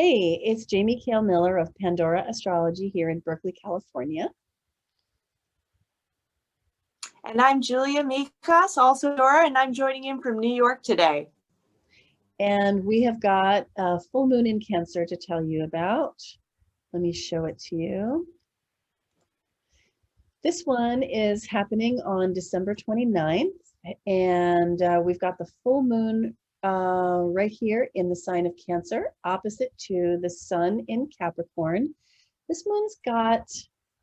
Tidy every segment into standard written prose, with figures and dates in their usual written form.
Hey, it's Jamie Kale Miller of Pandora Astrology here in Berkeley, California. And I'm Julia Mikas, also Dora, and I'm joining in from New York today. And we have got a full moon in Cancer to tell you about. Let me show it to you. This one is happening on December 29th, and we've got the full moon right here in the sign of Cancer, opposite to the sun in Capricorn. This one's got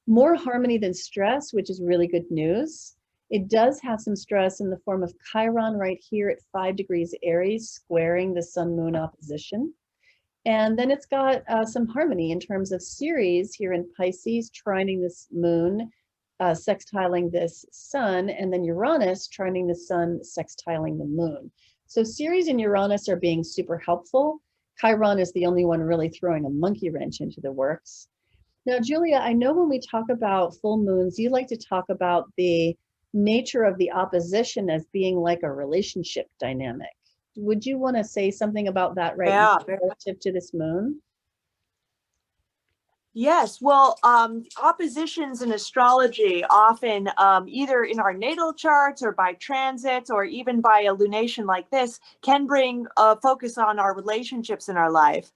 more harmony than stress, which is really good news. It does have some stress in the form of Chiron right here at 5 degrees Aries, squaring the sun-moon opposition. And then it's got some harmony in terms of Ceres here in Pisces, trining this moon, sextiling this sun, and then Uranus trining the sun, sextiling the moon. So Ceres and Uranus are being super helpful. Chiron is the only one really throwing a monkey wrench into the works. Now, Julia, I know when we talk about full moons, you like to talk about the nature of the opposition as being like a relationship dynamic. Would you want to say something about that right now relative to this moon? Yes, well, oppositions in astrology often either in our natal charts or by transits or even by a lunation like this can bring a focus on our relationships in our life.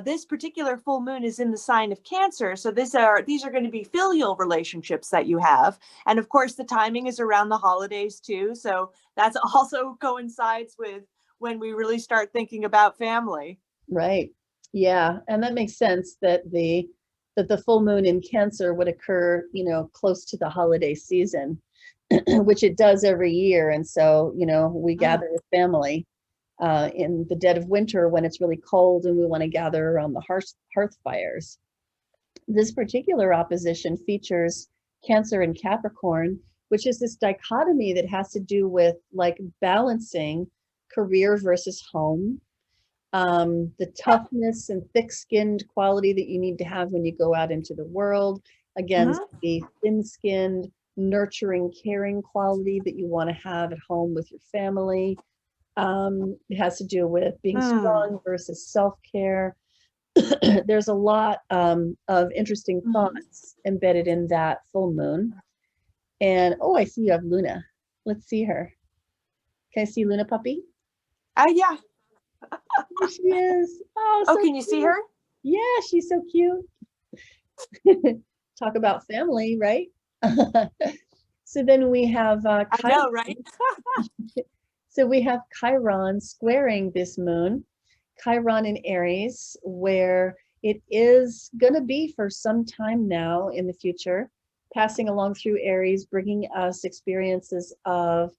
This particular full moon is in the sign of Cancer, so these are going to be filial relationships that you have. And of course, the timing is around the holidays too, so that's also coincides with when we really start thinking about family. Right. Yeah, and that makes sense that the full moon in Cancer would occur, close to the holiday season, which it does every year. And so, we gather with family in the dead of winter when it's really cold and we want to gather around the hearth fires. This particular opposition features Cancer and Capricorn, which is this dichotomy that has to do with like balancing career versus home. The toughness and thick-skinned quality that you need to have when you go out into the world against the thin-skinned, nurturing, caring quality that you want to have at home with your family. It has to do with being strong versus self-care. There's a lot of interesting thoughts embedded in that full moon. And, oh, I see you have Luna. Let's see her. Can I see Luna, puppy? Yeah. There she is. Oh, so can you see her? Yeah, she's so cute. Talk about family, right? So then we have I know, right? So we have Chiron squaring this moon, Chiron in Aries, where it is going to be for some time now in the future, passing along through Aries, bringing us experiences of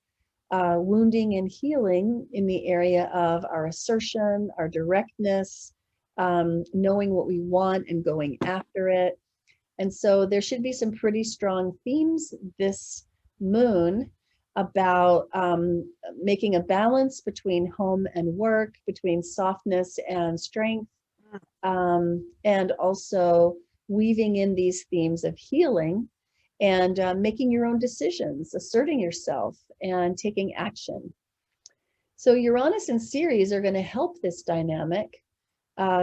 wounding and healing in the area of our assertion, our directness, knowing what we want and going after it. And so there should be some pretty strong themes this moon about making a balance between home and work, between softness and strength, and also weaving in these themes of healing and making your own decisions, asserting yourself, and taking action. So Uranus and Ceres are going to help this dynamic,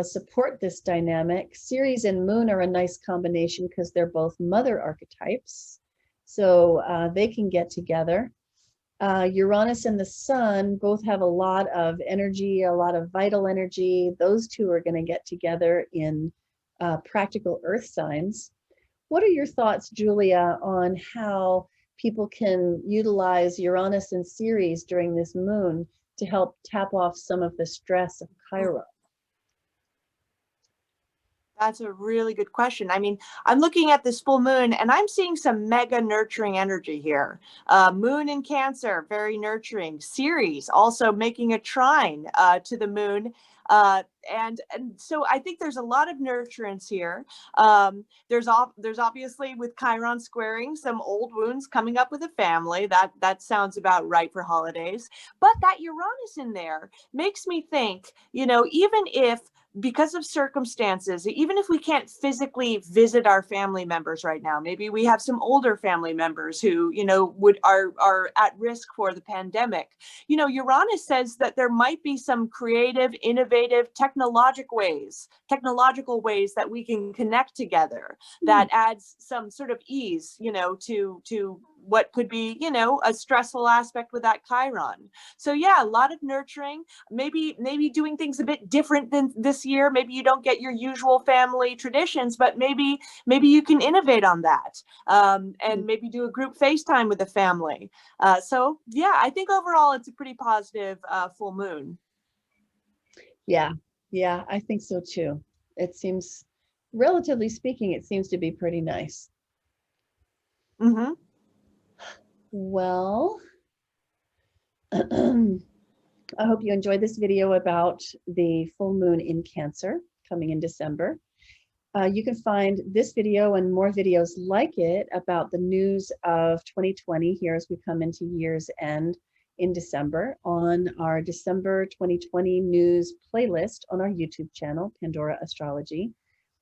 support this dynamic. Ceres and Moon are a nice combination because they're both mother archetypes, so they can get together. Uranus and the Sun both have a lot of energy, a lot of vital energy. Those two are going to get together in practical earth signs. What are your thoughts, Julia, on how people can utilize Uranus and Ceres during this moon to help tap off some of the stress of Chiron? That's a really good question. I mean, I'm looking at this full moon and I'm seeing some mega nurturing energy here. Moon in Cancer, very nurturing. Ceres also making a trine to the moon. And so I think there's a lot of nurturance here. There's obviously with Chiron squaring some old wounds coming up with a family. That sounds about right for holidays. But that Uranus in there makes me think, even if because of circumstances, even if we can't physically visit our family members right now, maybe we have some older family members who, are at risk for the pandemic. Uranus says that there might be some creative, innovative, technological ways that we can connect together that adds some sort of ease, to what could be, a stressful aspect with that Chiron. So yeah, a lot of nurturing, maybe doing things a bit different than this year. Maybe you don't get your usual family traditions, but maybe you can innovate on that, and maybe do a group FaceTime with the family. So yeah, I think overall it's a pretty positive full moon. Yeah, I think so too. It seems, relatively speaking, it seems to be pretty nice. Mm-hmm. Well, I hope you enjoyed this video about the full moon in Cancer coming in December. You can find this video and more videos like it about the news of 2020 here as we come into year's end in December on our December 2020 news playlist on our YouTube channel, Pandora Astrology.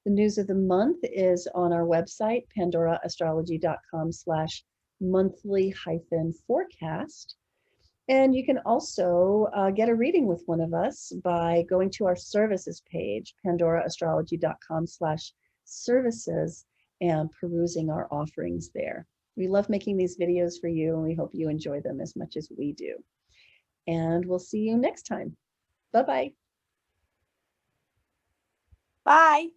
The news of the month is on our website, pandoraastrology.com/monthly-forecast. And you can also get a reading with one of us by going to our services page, pandoraastrology.com/services, and perusing our offerings there. We love making these videos for you, and we hope you enjoy them as much as we do. And we'll see you next time. Bye-bye. Bye.